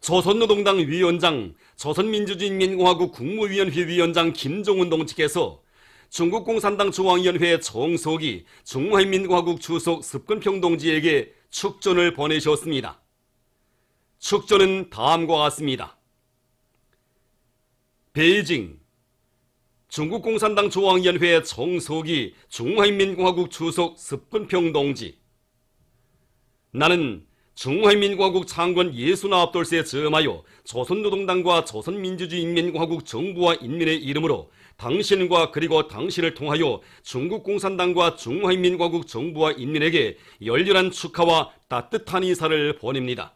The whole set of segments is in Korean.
조선노동당 위원장, 조선민주주의인민공화국 국무위원회 위원장 김정은 동지께서 중국 공산당 중앙위원회 정석이 중화인민공화국 주석 습근평 동지에게 축전을 보내셨습니다. 축전은 다음과 같습니다. 베이징 중국 공산당 중앙위원회 정석이 중화인민공화국 주석 습근평 동지, 나는 중화인민공화국 창건 69돌세 즈음하여 조선노동당과 조선민주주의인민공화국 정부와 인민의 이름으로 당신과 그리고 당신을 통하여 중국 공산당과 중화인민공화국 정부와 인민에게 열렬한 축하와 따뜻한 인사를 보냅니다.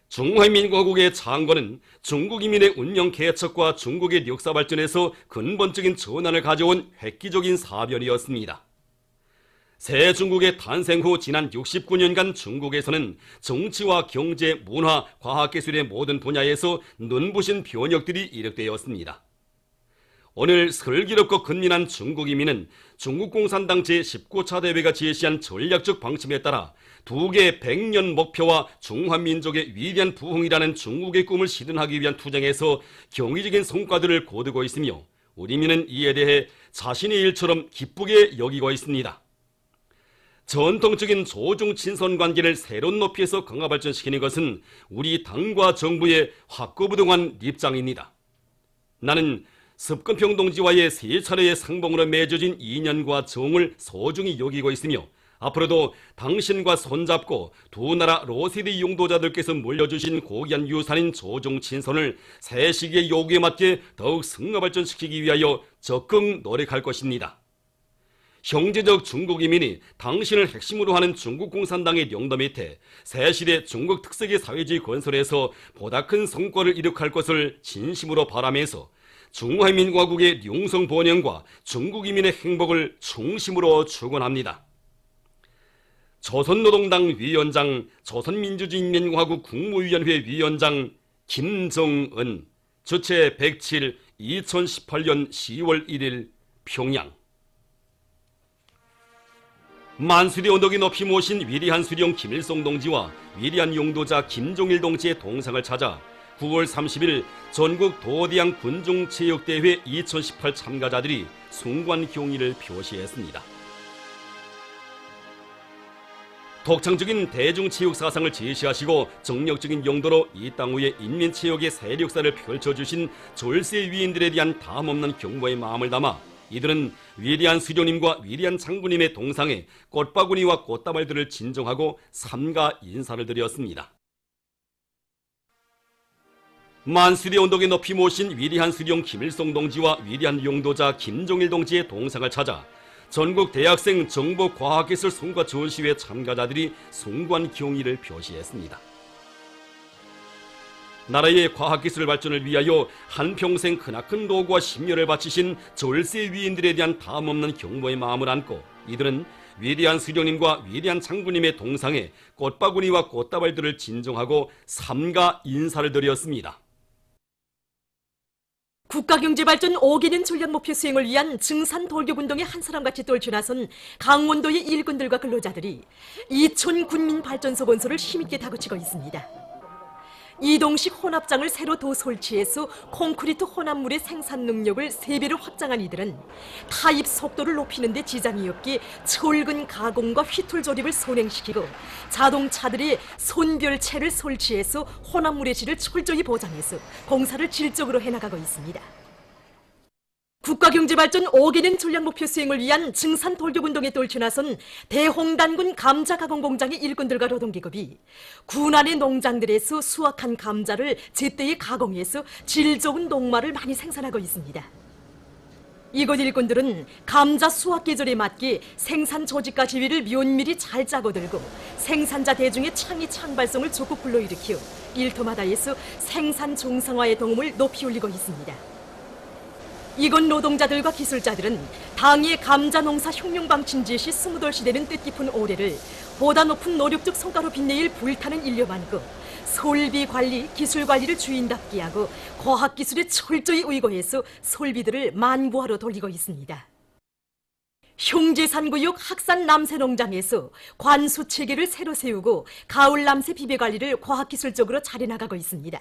중화인민공화국의 창건은 중국 인민의 운영 개척과 중국의 역사 발전에서 근본적인 전환을 가져온 획기적인 사변이었습니다. 새 중국의 탄생 후 지난 69년간 중국에서는 정치와 경제, 문화, 과학기술의 모든 분야에서 눈부신 변혁들이 이력되었습니다. 오늘 슬기롭고 근민한 중국 인민은 중국 공산당 제19차 대회가 제시한 전략적 방침에 따라 두 개의 100년 목표와 중화민족의 위대한 부흥이라는 중국의 꿈을 실현하기 위한 투쟁에서 경이적인 성과들을 거두고 있으며 우리 민은 이에 대해 자신의 일처럼 기쁘게 여기고 있습니다. 전통적인 조중친선 관계를 새로운 높이에서 강화 발전시키는 것은 우리 당과 정부의 확고부동한 입장입니다. 나는 습근평 동지와의 세 차례의 상봉으로 맺어진 인연과 정을 소중히 여기고 있으며 앞으로도 당신과 손잡고 두 나라 로세대 용도자들께서 물려주신 고귀한 유산인 조중친선을 새 시기의 요구에 맞게 더욱 승화 발전시키기 위하여 적극 노력할 것입니다. 형제적 중국 인민이 당신을 핵심으로 하는 중국 공산당의 영도 밑에 새시대 중국 특색의 사회주의 건설에서 보다 큰 성과를 이룩할 것을 진심으로 바라면서 중화인민공화국의 융성 번영과 중국 인민의 행복을 중심으로 축원합니다. 조선노동당 위원장, 조선민주주의인민공화국 국무위원회 위원장 김정은, 주최 107, 2018년 10월 1일 평양. 만수리 언덕이 높이 모신 위대한 수령 김일성 동지와 위대한 용도자 김종일 동지의 동상을 찾아 9월 30일 전국 도디양 군중체육대회 2018 참가자들이 숭고한 경의를 표시했습니다. 독창적인 대중체육 사상을 제시하시고 정력적인 용도로 이 땅 위에 인민체육의 세력사를 펼쳐주신 졸세 위인들에 대한 다함없는 경고의 마음을 담아 이들은 위대한 수령님과 위대한 장군님의 동상에 꽃바구니와 꽃다발들을 진정하고 삼가 인사를 드렸습니다. 만수리 언덕에 높이 모신 위대한 수령 김일성 동지와 위대한 용도자 김종일 동지의 동상을 찾아 전국 대학생 정보과학기술 성과 전시회 참가자들이 숭고한 경의를 표시했습니다. 나라의 과학기술 발전을 위하여 한평생 크나큰 도구와 심려를 바치신 졸세 위인들에 대한 다함없는 경보의 마음을 안고 이들은 위대한 수령님과 위대한 장군님의 동상에 꽃바구니와 꽃다발들을 진정하고 삼가 인사를 드렸습니다. 국가경제발전 5개년 전략목표 수행을 위한 증산 돌격운동에 한 사람같이 떨쳐나선 강원도의 일꾼들과 근로자들이 이촌 군민발전소 건설을 힘있게 다그치고 있습니다. 이동식 혼합장을 새로 더 설치해서 콘크리트 혼합물의 생산 능력을 3배로 확장한 이들은 타입 속도를 높이는 데 지장이 없게 철근 가공과 휘툴 조립을 선행시키고 자동차들이 손별체를 설치해서 혼합물의 질을 철저히 보장해서 공사를 질적으로 해나가고 있습니다. 국가경제발전 5개년 전략목표 수행을 위한 증산 돌격운동에 떨쳐나선 대홍단군 감자가공공장의 일꾼들과 노동기업이 군안의 농장들에서 수확한 감자를 제때에 가공해서 질 좋은 녹말을 많이 생산하고 있습니다. 이곳 일꾼들은 감자 수확 계절에 맞게 생산 조직과 지휘를 면밀히 잘 짜고 들고 생산자 대중의 창의 창발성을 적극 불러일으켜 일터마다에서 생산 정상화의 도움을 높이 올리고 있습니다. 이곳 노동자들과 기술자들은 당의 감자 농사 혁명 방침 제시 20돌시되는 뜻깊은 올해를 보다 높은 노력적 성과로 빛내일 불타는 인력만고 설비 관리, 기술 관리를 주인답게 하고 과학기술에 철저히 의거해서 설비들을 만부하로 돌리고 있습니다. 흉지산구역 학산 남새농장에서 관수 체계를 새로 세우고 가을 남새 비배 관리를 과학기술적으로 잘해나가고 있습니다.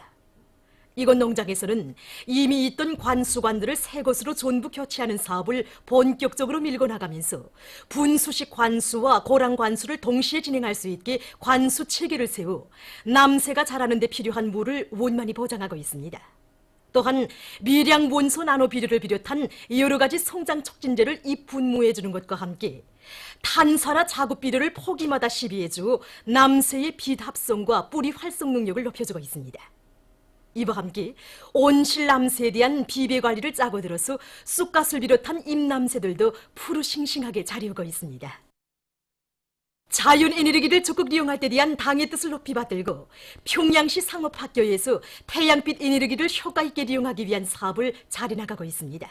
이곳 농장에서는 이미 있던 관수관들을 새 곳으로 전부 교체하는 사업을 본격적으로 밀고 나가면서 분수식 관수와 고랑 관수를 동시에 진행할 수 있게 관수 체계를 세워 남새가 자라는 데 필요한 물을 원만히 보장하고 있습니다. 또한 미량 원소 나노 비료를 비롯한 여러 가지 성장 촉진제를 입분무해 주는 것과 함께 탄산화 자급 비료를 포기마다 시비해 주 남새의 빛 합성과 뿌리 활성 능력을 높여주고 있습니다. 이와 함께 온실 남새에 대한 비배 관리를 짜고 들어서 쑥갓을 비롯한 잎남새들도 푸르싱싱하게 자리우고 있습니다. 자연 에너지를 적극 이용할 때 대한 당의 뜻을 높이 받들고 평양시 상업학교에서 태양빛 에너지를 효과 있게 이용하기 위한 사업을 잘해나가고 있습니다.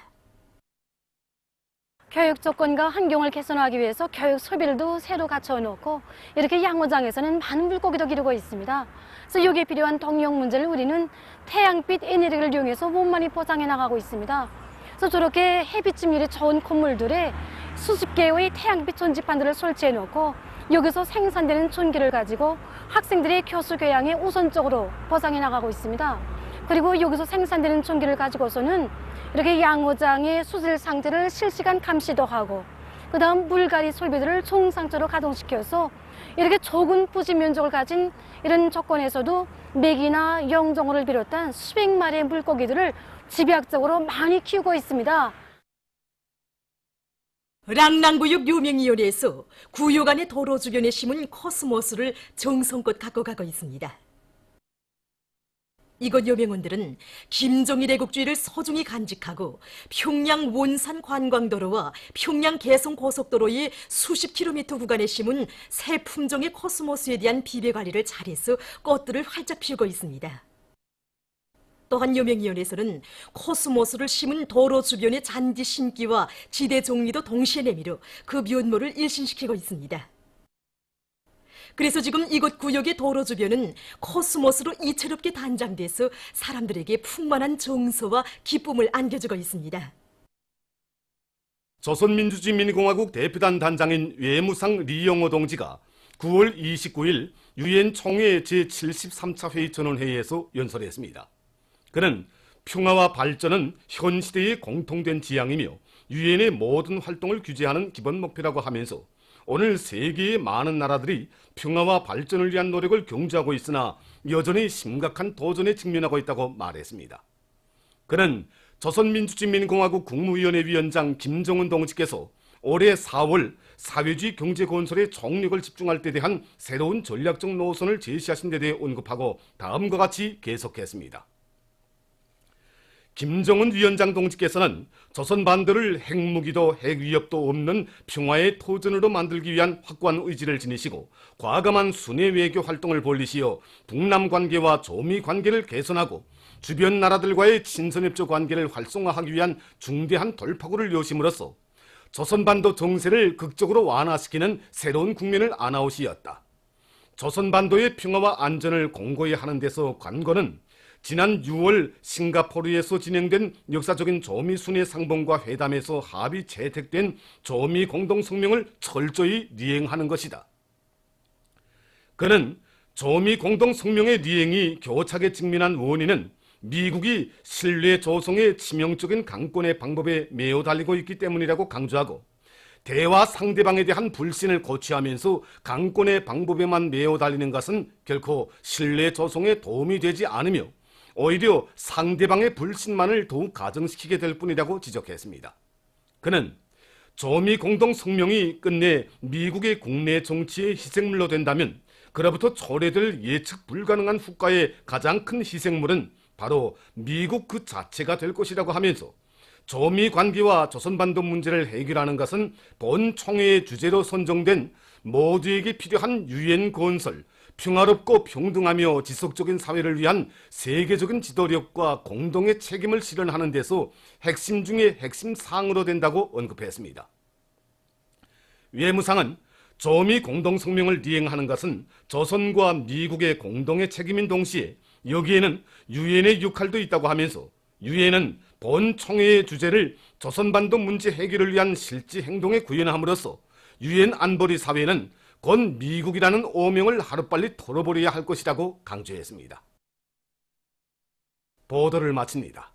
교육 조건과 환경을 개선하기 위해서 교육 설비들도 새로 갖춰놓고 이렇게 양호장에서는 많은 물고기도 기르고 있습니다. 그래서 여기에 필요한 동력 문제를 우리는 태양빛 에너지를 이용해서 원만히 보상해 나가고 있습니다. 그래서 저렇게 햇빛 침률이 좋은 건물들에 수십 개의 태양빛 전지판들을 설치해 놓고 여기서 생산되는 전기를 가지고 학생들의 교수 교양에 우선적으로 보상해 나가고 있습니다. 그리고 여기서 생산되는 전기를 가지고서는 이렇게 양호장의 수질 상태를 실시간 감시도 하고 그 다음 물갈이 설비들을 정상적으로 가동시켜서 이렇게 적은 부지 면적을 가진 이런 조건에서도 메기나 영종어를 비롯한 수백 마리의 물고기들을 집약적으로 많이 키우고 있습니다. 랑랑구역 유명위원회에서 구역 안의 도로 주변에 심은 코스모스를 정성껏 갖고 가고 있습니다. 이곳 여명원들은 김정일 애국주의를 소중히 간직하고 평양 원산 관광도로와 평양 개성 고속도로의 수십 킬로미터 구간에 심은 새 품종의 코스모스에 대한 비배 관리를 잘해서 꽃들을 활짝 피우고 있습니다. 또한 여명위원회에서는 코스모스를 심은 도로 주변의 잔디 심기와 지대 정리도 동시에 내밀어 그 면모를 일신시키고 있습니다. 그래서 지금 이곳 구역의 도로 주변은 코스모스로 이채롭게 단장돼서 사람들에게 풍만한 정서와 기쁨을 안겨주고 있습니다. 조선민주주의민주공화국 대표단 단장인 외무상 리영호 동지가 9월 29일 유엔 총회 제73차 회의 전원회의에서 연설했습니다. 그는 평화와 발전은 현 시대의 공통된 지향이며 유엔의 모든 활동을 규제하는 기본 목표라고 하면서 오늘 세계의 많은 나라들이 평화와 발전을 위한 노력을 경주하고 있으나 여전히 심각한 도전에 직면하고 있다고 말했습니다. 그는 조선민주주의민주공화국 국무위원회 위원장 김정은 동지께서 올해 4월 사회주의 경제 건설에 총력을 집중할 때 대한 새로운 전략적 노선을 제시하신 데 대해 언급하고 다음과 같이 계속했습니다. 김정은 위원장 동지께서는 조선 반도를 핵무기도 핵위협도 없는 평화의 터전으로 만들기 위한 확고한 의지를 지니시고 과감한 순회 외교 활동을 벌리시어 북남 관계와 조미 관계를 개선하고 주변 나라들과의 친선협조 관계를 활성화하기 위한 중대한 돌파구를 여심으로써 조선 반도 정세를 극적으로 완화시키는 새로운 국면을 안아오시었다. 조선 반도의 평화와 안전을 공고히 하는 데서 관건은 지난 6월 싱가포르에서 진행된 역사적인 조미 순회 상봉과 회담에서 합의 채택된 조미 공동성명을 철저히 리행하는 것이다. 그는 조미 공동성명의 리행이 교착에 직면한 원인은 미국이 신뢰 조성의 치명적인 강권의 방법에 매어 달리고 있기 때문이라고 강조하고 대화 상대방에 대한 불신을 고취하면서 강권의 방법에만 매어 달리는 것은 결코 신뢰 조성에 도움이 되지 않으며 오히려 상대방의 불신만을 더욱 가정시키게 될 뿐이라고 지적했습니다. 그는 조미 공동성명이 끝내 미국의 국내 정치의 희생물로 된다면 그로부터 초래될 예측 불가능한 후과의 가장 큰 희생물은 바로 미국 그 자체가 될 것이라고 하면서 조미 관계와 조선반도 문제를 해결하는 것은 본 총회의 주제로 선정된 모두에게 필요한 유엔 건설, 평화롭고 평등하며 지속적인 사회를 위한 세계적인 지도력과 공동의 책임을 실현하는 데서 핵심 중의 핵심 사항으로 된다고 언급했습니다. 외무상은 조미 공동성명을 이행하는 것은 조선과 미국의 공동의 책임인 동시에 여기에는 유엔의 역할도 있다고 하면서 유엔은 본 총회의 주제를 조선반도 문제 해결을 위한 실제 행동에 구현함으로써 유엔 안보리 사회는 곧 미국이라는 오명을 하루빨리 털어버려야 할 것이라고 강조했습니다. 보도를 마칩니다.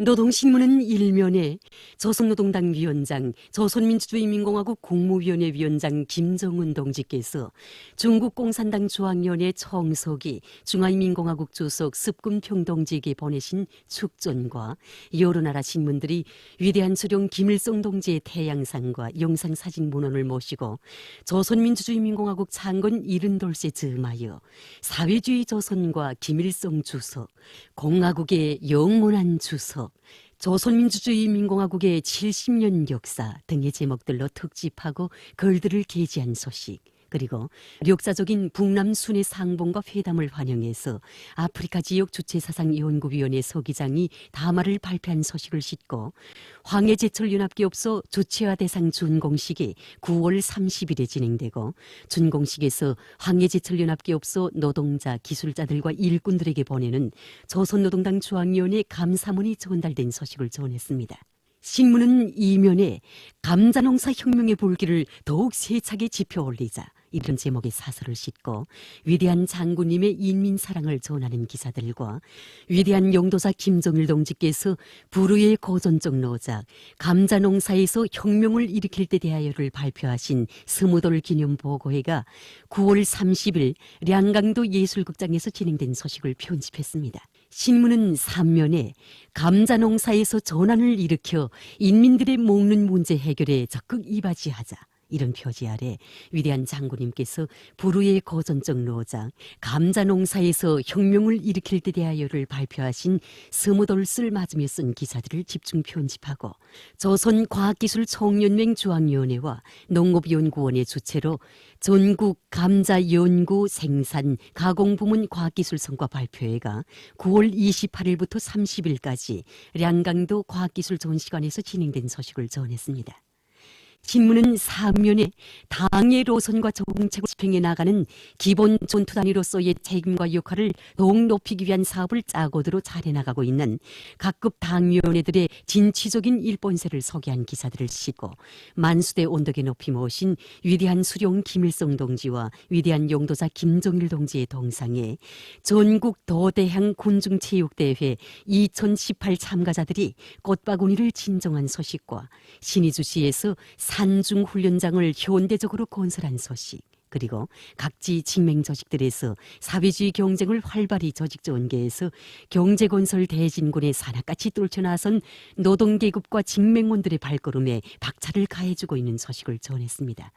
노동신문은 일면에 조선노동당 위원장, 조선민주주의인민공화국 국무위원회 위원장 김정은 동지께서 중국 공산당 중앙위원회 청소기 중화인민공화국 주석 습근평 동지에게 보내신 축전과 여러 나라 신문들이 위대한 수령 김일성 동지의 태양상과 영상사진 문헌을 모시고 조선민주주의인민공화국 창건 70돌세 즈음하여 사회주의 조선과 김일성 주석, 공화국의 영원한 주석, 조선민주주의인민공화국의 70년 역사 등의 제목들로 특집하고 글들을 게재한 소식, 그리고 역사적인 북남 순회 상봉과 회담을 환영해서 아프리카 지역 주체사상연구위원회 서기장이 담화를 발표한 소식을 싣고 황해제철연합기업소 주체화 대상 준공식이 9월 30일에 진행되고 준공식에서 황해제철연합기업소 노동자, 기술자들과 일꾼들에게 보내는 조선노동당 중앙위원회 감사문이 전달된 소식을 전했습니다. 신문은 이면에 감자농사 혁명의 불길을 더욱 세차게 지펴올리자 이런 제목의 사설을 싣고 위대한 장군님의 인민사랑을 전하는 기사들과 위대한 영도사 김정일 동지께서 불후의 고전적 노작 감자농사에서 혁명을 일으킬 때 대하여를 발표하신 스무돌 기념보고회가 9월 30일 량강도 예술극장에서 진행된 소식을 편집했습니다. 신문은 3면에 감자농사에서 전환을 일으켜 인민들의 먹는 문제 해결에 적극 이바지하자 이런 표지 아래 위대한 장군님께서 불후의 고전적 노작 감자농사에서 혁명을 일으킬 때 대하여를 발표하신 스무돌을 맞으며 쓴 기사들을 집중 편집하고 조선과학기술총연맹 중앙위원회와 농업연구원의 주체로 전국 감자연구 생산 가공부문 과학기술 성과 발표회가 9월 28일부터 30일까지 량강도 과학기술 전시관에서 진행된 소식을 전했습니다. 신문은 사면에 당의 노선과 정책을 집행해 나가는 기본 전투단위로서의 책임과 역할을 더욱 높이기 위한 사업을 짜고들어 잘해나가고 있는 각급 당위원회들의 진취적인 일본세를 소개한 기사들을 싣고 만수대 언덕에 높이 모신 위대한 수령 김일성 동지와 위대한 영도사 김정일 동지의 동상에 전국 도대항 군중체육대회 2018 참가자들이 꽃바구니를 진정한 소식과 신의주시에서 산중훈련장을 현대적으로 건설한 소식, 그리고 각지 직맹조직들에서 사회주의 경쟁을 활발히 조직 전개해서 경제건설 대진군의 산악같이 뚫쳐나선 노동계급과 직맹원들의 발걸음에 박차를 가해주고 있는 소식을 전했습니다.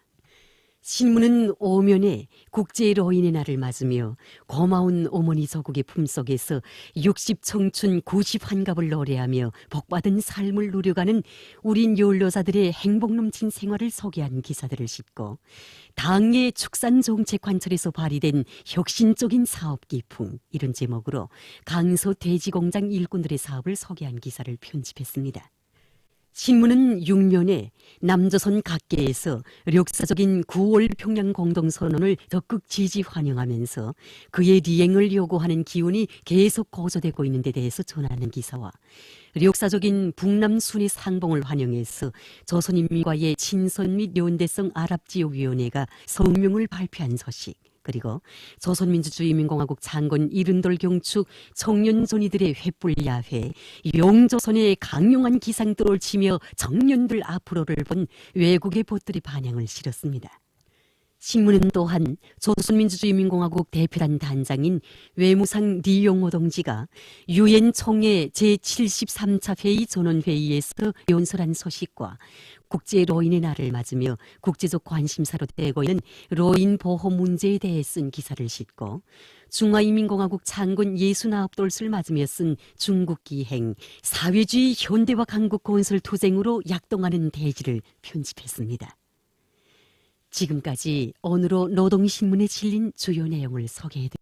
신문은 오면에 국제로인의 날을 맞으며 고마운 어머니 조국의 품속에서 60청춘 90환갑을 노래하며 복받은 삶을 누려가는 우린 연로자들의 행복 넘친 생활을 소개한 기사들을 싣고 당의 축산정책 관철에서 발휘된 혁신적인 사업 기풍 이런 제목으로 강서 돼지공장 일꾼들의 사업을 소개한 기사를 편집했습니다. 신문은 6면에 남조선 각계에서 역사적인 9월 평양 공동선언을 적극 지지 환영하면서 그의 리행을 요구하는 기운이 계속 고조되고 있는 데 대해서 전하는 기사와 역사적인 북남 순회 상봉을 환영해서 조선인민과의 친선 및 연대성 아랍지역위원회가 성명을 발표한 소식, 그리고 조선민주주의인민공화국 창건 70돌 경축 청년존이들의 횃불 야회, 영조선의 강용한 기상도를 치며 청년들 앞으로를 본 외국의 보들이 반향을 실었습니다. 신문은 또한 조선민주주의인민공화국 대표단 단장인 외무상 리용호 동지가 유엔 총회 제73차 회의 전원회의에서 연설한 소식과 국제로인의 날을 맞으며 국제적 관심사로 되고 있는 로인 보호 문제에 대해 쓴 기사를 싣고 중화인민공화국 창건 69돌을 맞으며 쓴 중국기행 사회주의 현대화 강국 건설 투쟁으로 약동하는 대지를 편집했습니다. 지금까지 오늘로 노동신문에 실린 주요 내용을 소개해드렸습니다.